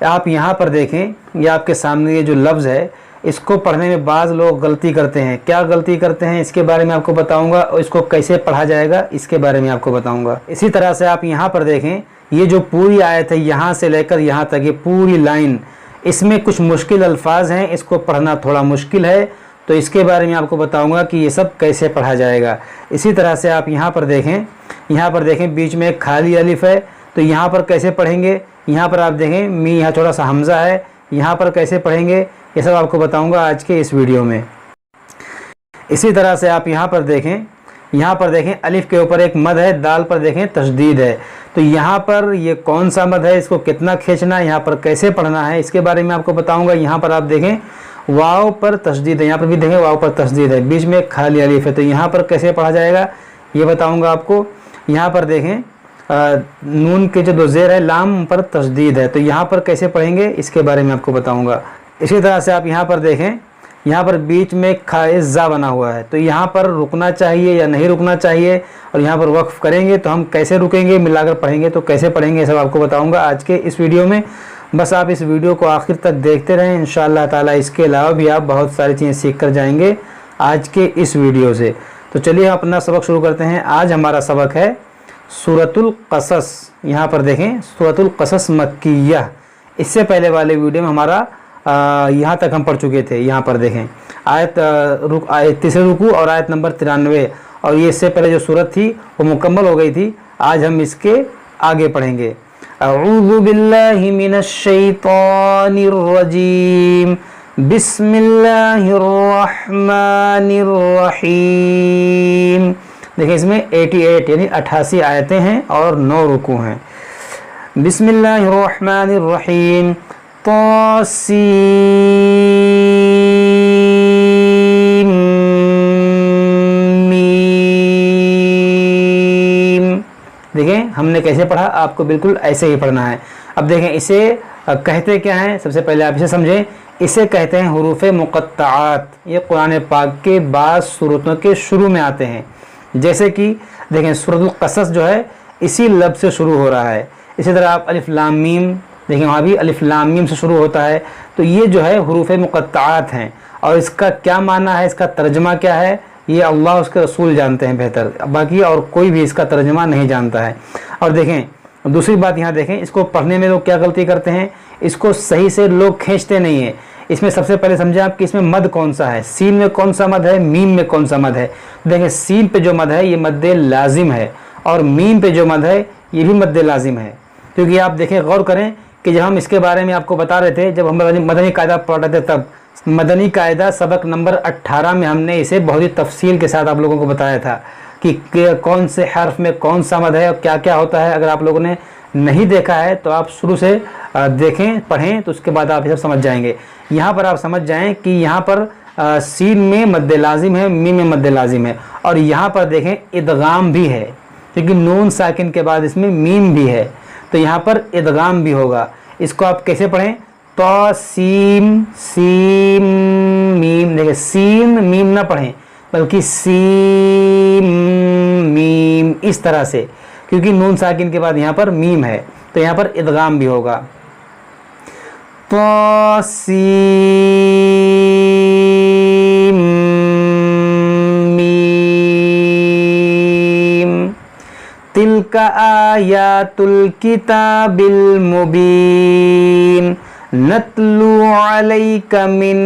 आप यहाँ पर देखें, ये आपके सामने ये जो लफ्ज़ है, इसको पढ़ने में बाज़ लोग गलती करते हैं। क्या गलती करते हैं इसके बारे में आपको बताऊंगा, और इसको कैसे पढ़ा जाएगा इसके बारे में आपको बताऊंगा। इसी तरह से आप यहाँ पर देखें, ये जो पूरी आयत है यहाँ से लेकर यहाँ तक, ये पूरी लाइन, इसमें कुछ मुश्किल अल्फाज हैं, इसको पढ़ना थोड़ा मुश्किल है, तो इसके बारे में आपको बताऊंगा कि ये सब कैसे पढ़ा जाएगा। इसी तरह से आप यहाँ पर देखें, यहाँ पर देखें बीच में एक खाली अलिफ है, तो यहाँ पर कैसे पढ़ेंगे। यहाँ पर आप देखें मी, यहाँ थोड़ा सा हमज़ा है, यहाँ पर कैसे पढ़ेंगे ये सब आपको बताऊंगा आज के इस वीडियो में। इसी तरह से आप यहाँ पर देखें, यहाँ पर देखें अलिफ के ऊपर एक मद है, दाल पर देखें तशदीद है, तो यहाँ पर ये कौन सा मद है, इसको कितना खींचना है, यहाँ पर कैसे पढ़ना है इसके बारे में आपको बताऊंगा। यहाँ पर आप देखें वाव पर तशदीद है, यहाँ पर भी देखें वाव पर तशदीद है, बीच में एक खाली अलिफ है, तो यहाँ पर कैसे पढ़ा जाएगा ये बताऊँगा आपको। यहाँ पर देखें नून के जो दो ज़ेर है, लाम पर तशदीद है, तो यहाँ पर कैसे पढ़ेंगे इसके बारे में आपको बताऊँगा। इसी तरह से आप यहाँ पर देखें, यहाँ पर बीच में खाइज़ा बना हुआ है, तो यहाँ पर रुकना चाहिए या नहीं रुकना चाहिए, और यहाँ पर वक्फ करेंगे तो हम कैसे रुकेंगे, मिलाकर पढ़ेंगे तो कैसे पढ़ेंगे, सब आपको बताऊंगा आज के इस वीडियो में। बस आप इस वीडियो को आखिर तक देखते रहें, इंशाअल्लाह ताला इसके अलावा भी आप बहुत सारी चीज़ें सीख कर जाएंगे आज के इस वीडियो से। तो चलिए हम अपना सबक शुरू करते हैं। आज हमारा सबक है सूरतुल क़सस। यहाँ पर देखें सूरतुल क़सस मक्किय्या, इससे पहले वाले वीडियो में हमारा यहाँ तक हम पढ़ चुके थे। यहाँ पर देखें आयत तीसरे रुकू और आयत नंबर 93, और ये इससे पहले जो सूरत थी वो मुकम्मल हो गई थी। आज हम इसके आगे पढ़ेंगे। अऊज़ु बिल्लाहि मिनश शैतानिर रजीम, बिस्मिल्लाहिर रहमानिर रहीम। देखिए इसमें 88 यानी 88 आयतें हैं और 9 रुकू हैं। बिस्मिल्लाहिर रहमानिर रहीम, तासीम। देखें हमने कैसे पढ़ा, आपको बिल्कुल ऐसे ही पढ़ना है। अब देखें इसे कहते क्या हैं, सबसे पहले आप इसे समझें। इसे कहते हैं हुरूफ मुक़त्तआत। ये कुरान पाक के बाद सूरतों के शुरू में आते हैं। जैसे कि देखें सूरतुल क़सस जो है इसी लफ्ज़ से शुरू हो रहा है। इसी तरह आप अलिफ लाम मीम देखें, वहाँ भी अलिफ लाम मीम से शुरू होता है। तो ये जो है हुरूफ मुक़त्तआत हैं, और इसका क्या माना है, इसका तर्जमा क्या है, ये अल्लाह उसके रसूल जानते हैं बेहतर, बाकी और कोई भी इसका तर्जमा नहीं जानता है। और देखें दूसरी बात यहाँ देखें, इसको पढ़ने में लोग क्या गलती करते हैं, इसको सही से लोग खींचते नहीं हैं। इसमें सबसे पहले समझें आप कि इसमें मद कौन सा है, सीन में कौन सा मद है, मीम में कौन सा मद है। देखें सीन पे जो मद है ये मद लाजिम है, और मीम पे जो मद है ये भी मद लाजिम है। क्योंकि आप देखें गौर करें कि जब हम इसके बारे में आपको बता रहे थे, जब हम मदनी कायदा पढ़ रहे थे, तब मदनी कायदा सबक नंबर 18 में हमने इसे बहुत ही तफसील के साथ आप लोगों को बताया था कि कौन से हर्फ में कौन सा मद है और क्या क्या होता है। अगर आप लोगों ने नहीं देखा है तो आप शुरू से देखें, पढ़ें, तो उसके बाद आप ये सब समझ जाएंगे। यहाँ पर आप समझ जाएं कि यहाँ पर सीन में मद लाजिम है, मीम में मद लाजिम है, और यहाँ पर देखें इदगाम भी है, क्योंकि नून साकिन के बाद इसमें मीम भी है, तो यहाँ पर इदगाम भी होगा। इसको आप कैसे पढ़ें, तो सीम सीम मीम। देखिए सीम मीम ना पढ़ें, बल्कि सीम मीम इस तरह से, क्योंकि नून साकिन के बाद यहाँ पर मीम है, तो यहाँ पर इदगाम भी होगा। तो सीम मीम, तिलका आयातुल किताबिल मुबीन, नतलू अलैका मिन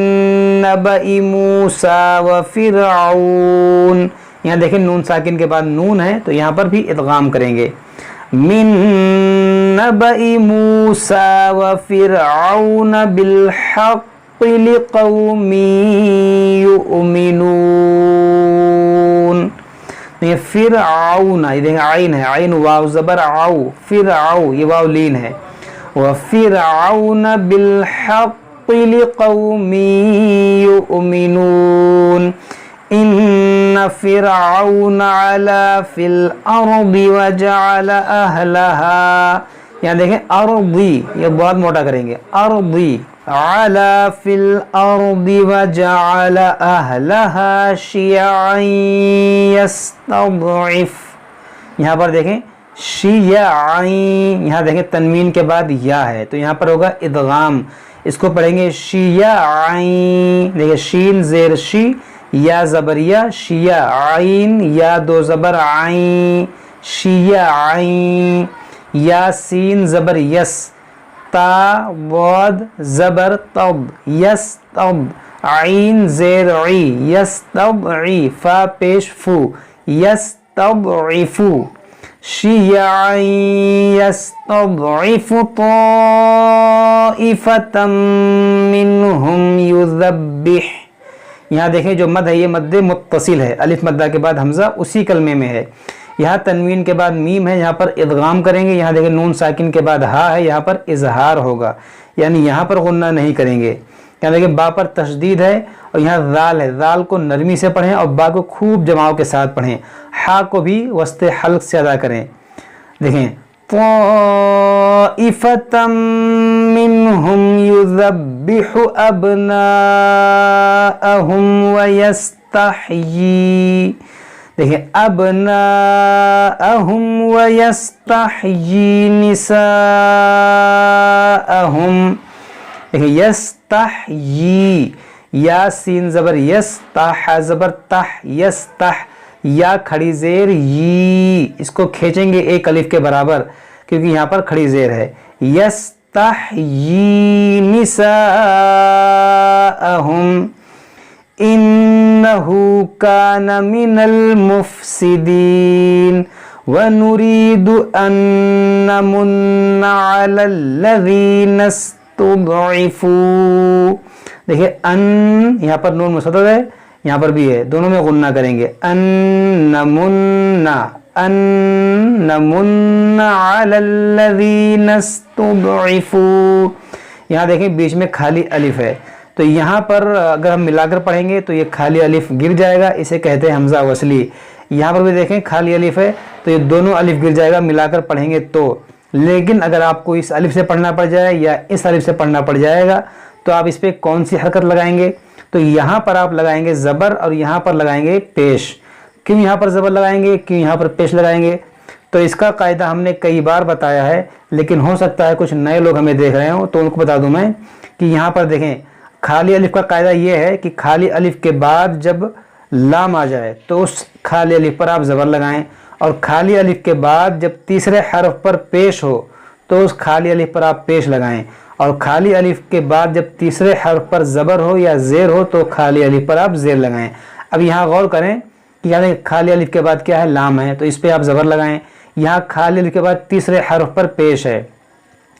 नबई मूसा व फिरऔन। यहाँ देखें नून साकिन के बाद नून है, तो यहाँ पर भी इदगाम करेंगे। मिन नबई मूसा व फिरऔन बिल हक़्क़ि लिक़ौमिन युमिनून। ये फिरऔन, ये देखें आइन है, आइन वाव ज़बर आउ, फिरऔ ये वाव लीन है। व फिरऔन बिल हक़्क़ि लिक़ौमिन युमिनून, इन्न फिरऔन अला फिल अर्दि व जअल अहलहा। यहाँ देखें अर्दी, ये बहुत मोटा करेंगे, अर्दी अला फिल अर्दि व जअल अहलहा शियअन यस्तضعफ। यहाँ पर देखें शियाईन, यहाँ देखें तनवीन के बाद या है तो यहाँ पर होगा इदगाम, इसको पढ़ेंगे शियाईन। देखिए शीन ज़ेर शी, या ज़बरिया शियाईन, या दो ज़बर आईन शियाईन, या सीन ज़बर यस, ता वाद ज़बर तब यस तब, आइन ज़ेर ई यस तब ई, फा पेश फू यस तब इफू, शियाई यस्तज़इफ़ु ताइफ़तम मिनहुम युज़ब्बिह। यहाँ देखें जो मद है ये मद्दे मुत्तसिल है, अलिफ मद्दा के बाद हमज़ा उसी कलमे में है। यहाँ तनवीन के बाद मीम है, यहाँ पर इदगाम करेंगे। यहाँ देखें नून साकिन के बाद हा है, यहाँ पर इजहार होगा, यानी यहाँ पर गुन्ना नहीं करेंगे। यहाँ देखें बा पर तशदीद है और यहाँ ज़ाल है, ज़ाल को नरमी से पढ़ें और बा को खूब जमाव के साथ पढ़ें, हा को भी वस्ते हल्क से अदा करें। देखें ताइफ़तम मिनहुम युज़ब्बिहु अबनाअहुम व यस्तहयी, देखिए अबनाअहुम व यस्तहयी निसाअहुम। देखिए यस्तहयी, या सीन ज़बर यस, ताह ज़बर ताह यस्तह, या खड़ी ज़ेर यी, इसको खींचेंगे एक अलिफ के बराबर क्योंकि यहाँ पर खड़ी ज़ेर है। यस्तहयी निसाअहुम इन्नहु कान मिनल मुफ़्सिदीन व नुरीदु अन नमुन्ना अलल्लज़ीना इस्तुज़इफ़ू। देखिए अन, यहाँ पर नून मुशद्दद है, यहाँ पर भी है, दोनों में गुन्ना करेंगे। अन नमुन्ना अलल्लज़ीना इस्तुज़इफ़ू। यहाँ देखें बीच में खाली अलिफ है, तो यहाँ पर अगर हम मिलाकर पढ़ेंगे तो ये खाली अलिफ गिर जाएगा, इसे कहते हैं हमज़ा वसली। यहाँ पर भी देखें खाली अलिफ है तो ये दोनों अलिफ गिर जाएगा मिलाकर पढ़ेंगे तो। लेकिन अगर आपको इस अलिफ से पढ़ना पड़ जाए या इस अलिफ से पढ़ना पड़ जाएगा तो आप इस पर कौन सी हरकत लगाएंगे? तो यहाँ पर आप लगाएंगे ज़बर और यहाँ पर लगाएंगे पेश। क्यों यहाँ पर ज़बर लगाएंगे, क्यों यहाँ पर पेश लगाएंगे? तो इसका कायदा हमने कई बार बताया है, लेकिन हो सकता है कुछ नए लोग हमें देख रहे हो तो उनको बता दूं मैं कि यहाँ पर देखें खाली अलिफ का कायदा ये है कि खाली अलिफ के बाद जब लाम आ जाए तो उस खाली अलिफ पर आप ज़बर लगाएं, और खाली अलिफ के बाद जब तीसरे हर्फ पर पेश हो तो उस खाली अलिफ पर आप पेश लगाएं, और खाली अलिफ के बाद जब तीसरे हर्फ पर ज़बर हो या ज़ेर हो तो खाली अलिफ पर आप ज़ेर लगाएं। अब यहाँ गौर करें कि यहाँ खाली अलिफ के बाद क्या है, लाम है, तो इस पर आप ज़बर लगाएं। यहाँ खाली अलिफ के बाद तीसरे हर्फ पर पेश है,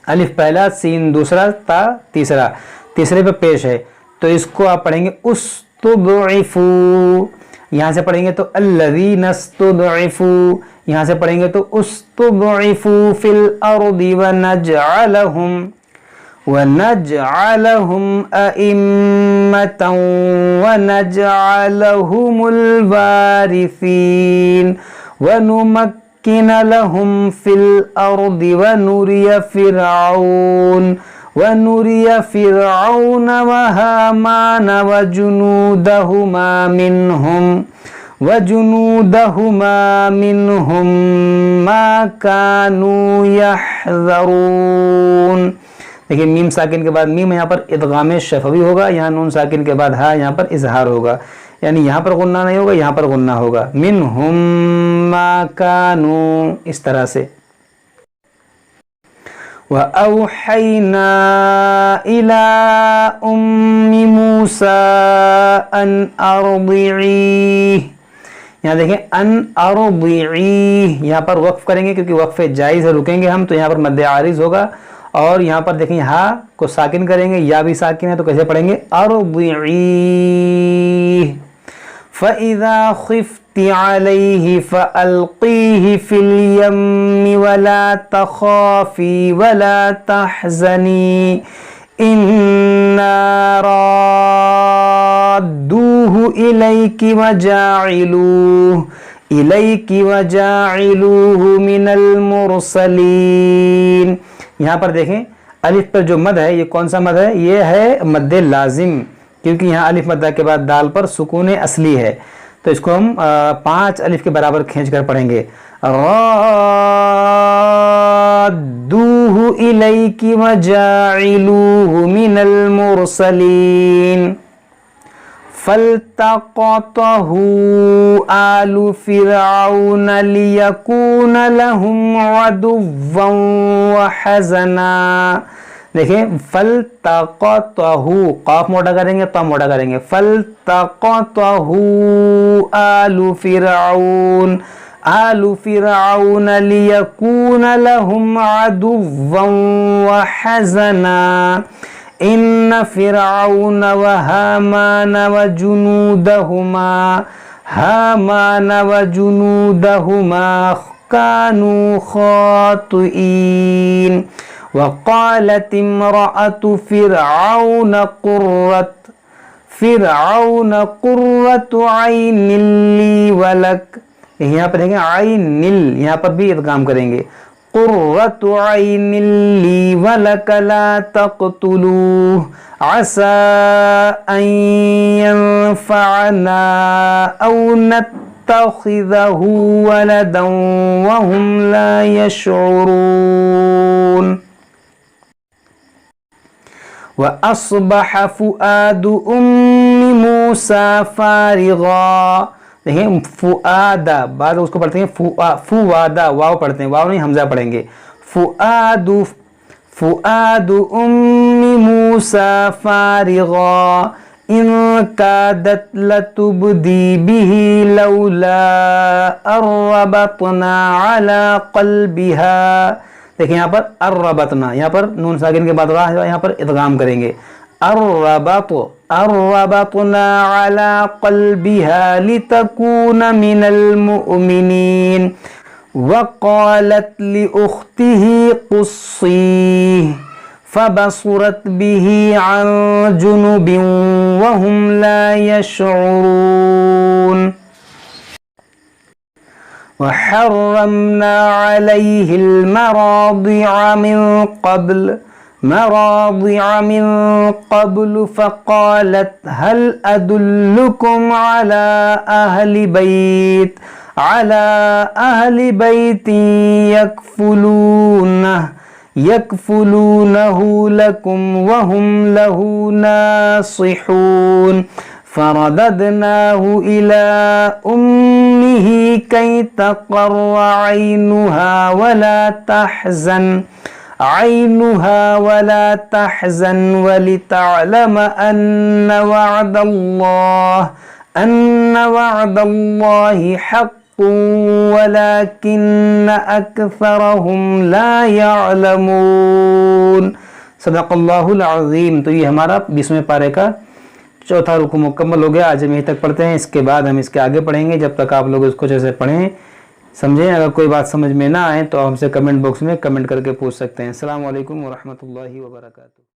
अलिफ पहला, सीन दूसरा, ता तीसरा, तीसरे पे पेश है, तो इसको आप पढ़ेंगे उस्तुज़इफ़ू। यहाँ से पढ़ेंगे तो अल्लज़ीना इस्तुज़इफ़ू, यहाँ से पढ़ेंगे तो उस्तुज़इफ़ू फिल अर्दि व नजअलहुम अइम्मतन व नजअलहुमुल वारिसीन व नुमक्किन लहुम फिल अर्दि व नुरिय फिरऔन व हामान व जुनूदहुमा मिनहुम मा कानू यहज़रून। देखिए मीम साकिन के बाद मीम, यहाँ पर इदगाम शफवी होगा, यहाँ नून साकिन के बाद हा, यहाँ पर इजहार होगा, यानी यहाँ पर गुन्ना नहीं होगा, यहाँ पर गुन्ना होगा। मिनहुम मा कानू, इस तरह से। व औहैना इला उम्मी मूसा अन अर्दिई। यहाँ देखें अन अर्दिई, यहाँ पर वक्फ करेंगे क्योंकि वक्फ़े जायज़ है, रुकेंगे हम तो यहाँ पर मद्दे आरिज़ होगा। और यहाँ पर देखें हा को साकिन करेंगे, या भी साकिन है तो कैसे पढ़ेंगे, अर्दिई। फ़इज़ा ख़िफ़्ति अलैहि फ़अल्क़ीहि फ़िल यम्मि वला तख़ाफ़ी वला तहज़नी इन्ना राद्दूहु इलैकि व जाइलूहु मिनल मुरसलीन। यहाँ पर देखें अलिफ पर जो मद है ये कौन सा मद है, ये है मद्दे लाजिम, क्योंकि यहाँ अलिफ मद्दा के बाद दाल पर सुकून असली है, तो इसको हम 5 अलिफ के बराबर खींच कर पढ़ेंगे। رادوه إليك وجاعلوه من المرسلين فالتقطه آل فرعون ليكون لهم عدوا وحزنا. دیکھیں فَالْتَقَطَهُ قاف موٹا کریں گے تو موٹا کریں گے فَالْتَقَطَهُ آلُ فِرْعَوْنَ آلُ فِرْعَوْنَ لِيَكُونَ لَهُمْ عَدُوًّا وَحَزَنًا إِنَّ فِرْعَوْنَ وَهَامَانَ وَجُنُودَهُمَا كَانُوا خَاطِئِينَ. وقالت امرأة فرعون قرة عين لي ولك. یہاں پر دیکھیں عین یہاں پر بھی ادغام کریں گے قرة عين لي ولك لا تقتلوه عسى أن ينفعنا أو نتخذه ولدا وهم لا يشعرون. وَأَصْبَحَ فُؤَادُ أُمِّ مُوسَى فَارِغًا. دیکھیں فؤادا بعد اس کو پڑھتے ہیں فوادا واو پڑھتے ہیں واو نہیں حمزہ پڑھیں گے فؤاد أم موسى فارغا إن كادت لتبدي به لولا أربطنا على قلبها. دیکھیں یہاں پر الربطنا یہاں پر نون ساکن کے بعد راہ یہاں پر ادغام کریں گے الربطنا على قلبها لتكون من المؤمنين وقالت لأخته قصيه فبصرت به عن جنب وهم لا يشعرون. وحرمنا عليه المراضع من قبل فقالت هل أدلكم على أهل بيت يكفلونه لكم وهم له ناصحون. فرددناه إلى أمه كي تقر عينها ولا تحزن ولتعلم أن وعد الله حق ولكن أكثرهم لا يعلمون. صدق اللہ العظیم. تو یہ ہمارا 20ویں پارے کا چوتھا رکوع مکمل ہو گیا. آج ہم یہیں تک پڑھتے ہیں. اس کے بعد ہم اس کے آگے پڑھیں گے. جب تک آپ لوگ اس کو جیسے پڑھیں سمجھیں. اگر کوئی بات سمجھ میں نہ آئے تو ہم سے کمنٹ باکس میں کمنٹ کر کے پوچھ سکتے ہیں. السلام علیکم ورحمۃ اللہ وبرکاتہ.